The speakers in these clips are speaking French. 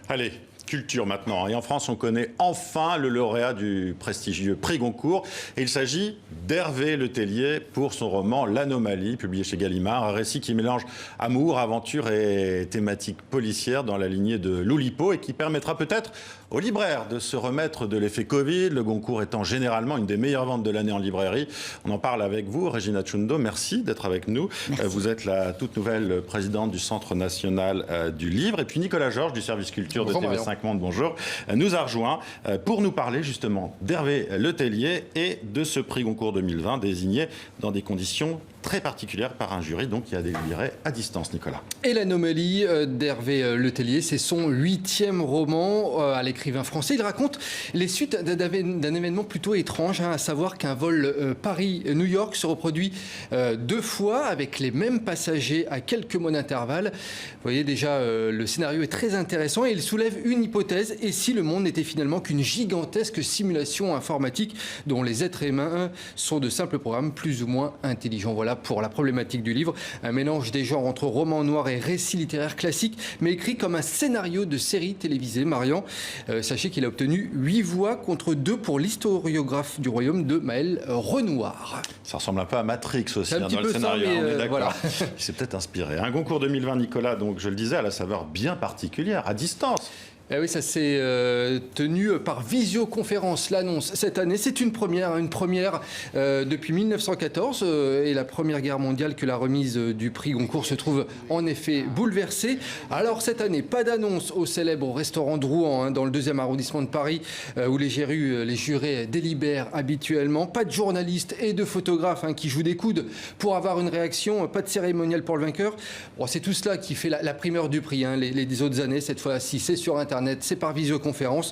Allez, culture maintenant. Et en France, on connaît enfin le lauréat du prestigieux prix Goncourt. Et il s'agit d'Hervé Letellier pour son roman L'Anomalie, publié chez Gallimard. Un récit qui mélange amour, aventure et thématique policière dans la lignée de l'Oulipo et qui permettra peut-être aux libraires de se remettre de l'effet Covid, le Goncourt étant généralement une des meilleures ventes de l'année en librairie. On en parle avec vous, Regina Chundo. Merci d'être avec nous. Merci. Vous êtes la toute nouvelle présidente du Centre national du livre. Et puis Nicolas Georges du service culture de TV5 Monde, bonjour, nous a rejoint pour nous parler justement d'Hervé Letellier et de ce prix Goncourt 2020 désigné dans des conditions très particulière par un jury donc qui a délibéré à distance. Nicolas. Et L'Anomalie d'Hervé Letellier, c'est son 8e roman à l'écrivain français. Il raconte les suites d'un événement plutôt étrange, à savoir qu'un vol Paris-New York se reproduit 2 fois avec les mêmes passagers à quelques mois d'intervalle. Vous voyez déjà, le scénario est très intéressant et il soulève une hypothèse. Et si le monde n'était finalement qu'une gigantesque simulation informatique dont les êtres humains sont de simples programmes plus ou moins intelligents. Voilà pour la problématique du livre, un mélange des genres entre roman noir et récit littéraire classique, mais écrit comme un scénario de série télévisée. Marian, sachez qu'il a obtenu 8 voix contre 2 pour l'historiographe du royaume de Maël Renoir. Ça ressemble un peu à Matrix aussi dans le scénario, ça, mais on est d'accord. Voilà. Il s'est peut-être inspiré. Un Goncourt 2020, Nicolas, donc je le disais, à la saveur bien particulière, à distance. Eh oui, ça s'est tenu par visioconférence, l'annonce cette année. C'est une première depuis 1914 et la Première Guerre mondiale que la remise du prix Goncourt se trouve en effet bouleversée. Alors cette année, pas d'annonce au célèbre restaurant Drouan dans le 2e arrondissement de Paris où les jurés délibèrent habituellement. Pas de journalistes et de photographes qui jouent des coudes pour avoir une réaction. Pas de cérémonial pour le vainqueur. Bon, c'est tout cela qui fait la primeur du prix. Les autres années, cette fois-ci, c'est sur Internet. C'est par visioconférence.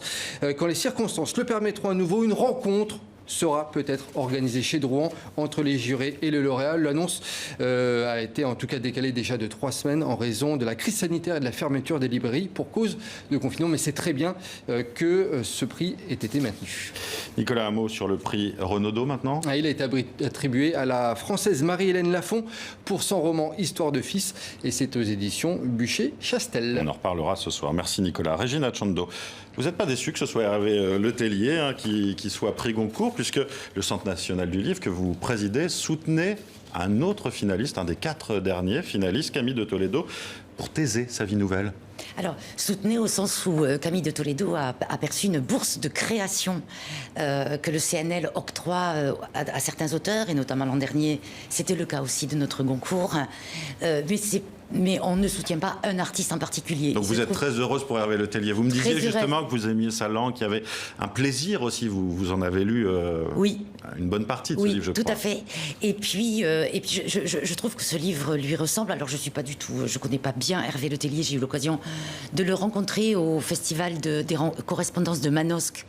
Quand les circonstances le permettront à nouveau, une rencontre sera peut-être organisée chez Drouan entre les jurés et le lauréat. L'annonce a été en tout cas décalée déjà de 3 semaines en raison de la crise sanitaire et de la fermeture des librairies pour cause de confinement. Mais c'est très bien que ce prix ait été maintenu. Nicolas, un mot sur le prix Renaudot maintenant. Il a été attribué à la Française Marie-Hélène Lafont pour son roman Histoire de fils et c'est aux éditions Buchet-Chastel. On en reparlera ce soir. Merci Nicolas. Regina Chundo, vous n'êtes pas déçu que ce soit Hervé Letellier qui soit prix Goncourt, puisque le Centre national du livre que vous présidez soutenait un autre finaliste, un des 4 derniers finalistes, Camille de Toledo, pour Thésée, sa vie nouvelle. Alors, soutenez au sens où Camille de Toledo a perçu une bourse de création que le CNL octroie à certains auteurs, et notamment l'an dernier, c'était le cas aussi de notre Goncourt. Mais on ne soutient pas un artiste en particulier. Donc vous êtes très heureuse pour Hervé Letellier. Vous me disiez justement que vous aimiez sa langue, qu'il y avait un plaisir aussi. Vous en avez lu oui. Une bonne partie de ce livre, je crois. Oui, tout à fait. Et puis je trouve que ce livre lui ressemble. Alors je connais pas bien Hervé Letellier. J'ai eu l'occasion de le rencontrer au festival des correspondances de Manosque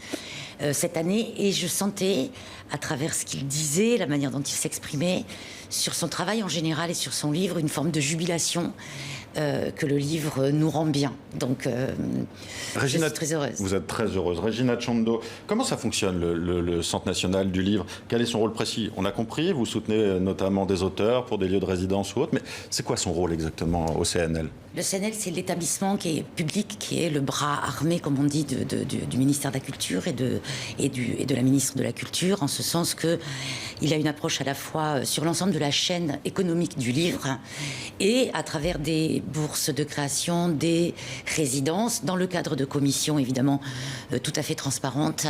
cette année. Et je sentais, à travers ce qu'il disait, la manière dont il s'exprimait, sur son travail en général et sur son livre, une forme de jubilation que le livre nous rend bien. Donc, Regina, je suis très heureuse. Vous êtes très heureuse. Regina Chundo, comment ça fonctionne le Centre national du livre? Quel est son rôle précis? On a compris, vous soutenez notamment des auteurs pour des lieux de résidence ou autres, mais c'est quoi son rôle exactement au CNL? Le CNL, c'est l'établissement qui est public, qui est le bras armé, comme on dit, du ministère de la Culture et de la ministre de la Culture, en ce sens qu'il a une approche à la fois sur l'ensemble de la chaîne économique du livre et à travers des bourses de création, des résidences, dans le cadre de commissions évidemment tout à fait transparentes.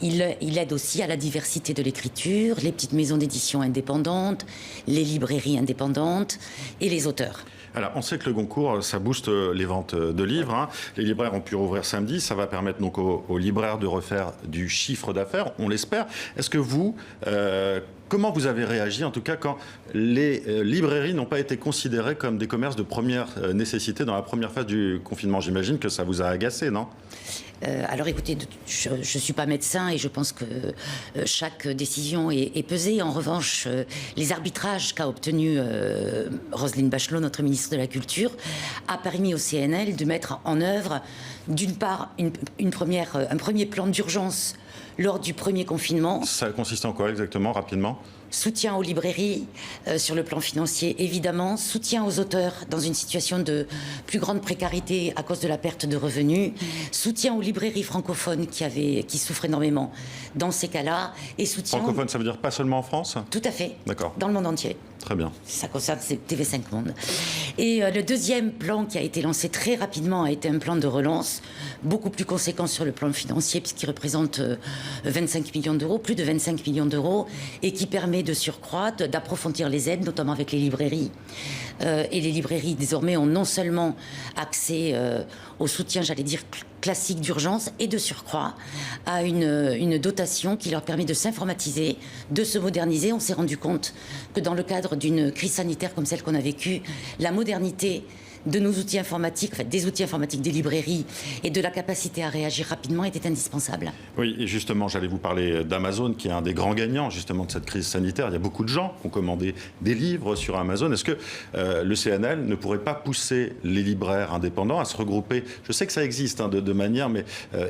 Il aide aussi à la diversité de l'écriture, les petites maisons d'édition indépendantes, les librairies indépendantes et les auteurs. Alors, on sait que le Goncourt, ça booste les ventes de livres. Les libraires ont pu rouvrir samedi. Ça va permettre donc aux libraires de refaire du chiffre d'affaires, on l'espère. Est-ce que vous, comment vous avez réagi, en tout cas, quand les librairies n'ont pas été considérées comme des commerces de première nécessité dans la première phase du confinement? J'imagine que ça vous a agacé, non? Alors écoutez, je ne suis pas médecin et je pense que chaque décision est pesée. En revanche, les arbitrages qu'a obtenu Roselyne Bachelot, notre ministre de la Culture, a permis au CNL de mettre en œuvre, d'une part, un premier plan d'urgence lors du premier confinement. Ça consiste en quoi exactement, rapidement? Soutien aux librairies sur le plan financier, évidemment. Soutien aux auteurs dans une situation de plus grande précarité à cause de la perte de revenus. Soutien aux librairies francophones qui souffrent énormément dans ces cas-là. Et soutien... Francophone, ça veut dire pas seulement en France? Tout à fait. D'accord. Dans le monde entier. Très bien. Ça concerne TV5 Monde. Et le deuxième plan qui a été lancé très rapidement a été un plan de relance, beaucoup plus conséquent sur le plan financier, puisqu'il représente 25 millions d'euros, plus de 25 millions d'euros, et qui permet de surcroît d'approfondir les aides, notamment avec les librairies. Et les librairies, désormais, ont non seulement accès au soutien, j'allais dire, classique d'urgence, et de surcroît à une dotation qui leur permet de s'informatiser, de se moderniser. On s'est rendu compte que dans le cadre d'une crise sanitaire comme celle qu'on a vécue, la modernité de nos outils informatiques, enfin, des outils informatiques des librairies et de la capacité à réagir rapidement était indispensable. Oui, et justement, j'allais vous parler d'Amazon, qui est un des grands gagnants justement de cette crise sanitaire. Il y a beaucoup de gens qui ont commandé des livres sur Amazon. Est-ce que le CNL ne pourrait pas pousser les libraires indépendants à se regrouper? Je sais que ça existe de manière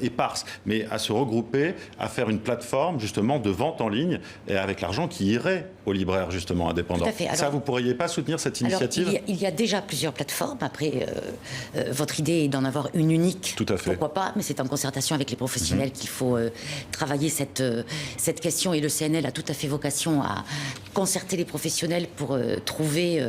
éparse, mais à se regrouper, à faire une plateforme justement de vente en ligne et avec l'argent qui irait aux libraires justement indépendants. Tout à fait. Alors, ça, vous ne pourriez pas soutenir cette initiative? Alors, il y a déjà plusieurs plateformes. Après, votre idée est d'en avoir une unique. Tout à fait. Pourquoi pas? Mais c'est en concertation avec les professionnels qu'il faut travailler cette question. Et le CNL a tout à fait vocation à concerter les professionnels pour trouver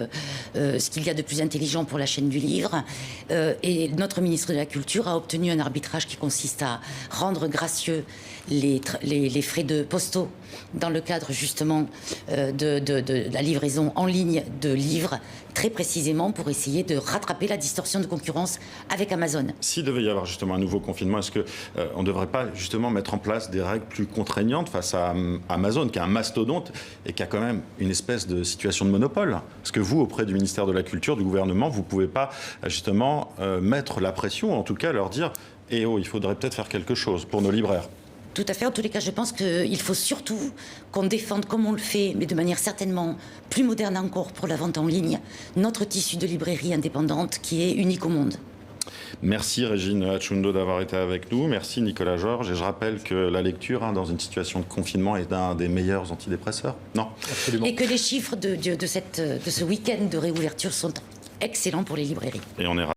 ce qu'il y a de plus intelligent pour la chaîne du livre. Et notre ministre de la Culture a obtenu un arbitrage qui consiste à rendre gracieux les frais de postaux dans le cadre justement de la livraison en ligne de livres, très précisément pour essayer de rattraper la distorsion de concurrence avec Amazon. S'il devait y avoir justement un nouveau confinement, est-ce qu'on ne devrait pas justement mettre en place des règles plus contraignantes face à Amazon, qui est un mastodonte et qui a quand même une espèce de situation de monopole? Est-ce que vous, auprès du ministère de la Culture, du gouvernement, vous ne pouvez pas justement mettre la pression, ou en tout cas leur dire « Eh oh, il faudrait peut-être faire quelque chose pour nos libraires ». Tout à fait. En tous les cas, je pense qu'il faut surtout qu'on défende, comme on le fait, mais de manière certainement plus moderne encore pour la vente en ligne, notre tissu de librairie indépendante qui est unique au monde. Merci Régine Atchundo d'avoir été avec nous. Merci Nicolas Georges. Et je rappelle que la lecture dans une situation de confinement est un des meilleurs antidépresseurs. Non, absolument. Et que les chiffres de ce week-end de réouverture sont excellents pour les librairies. Et on est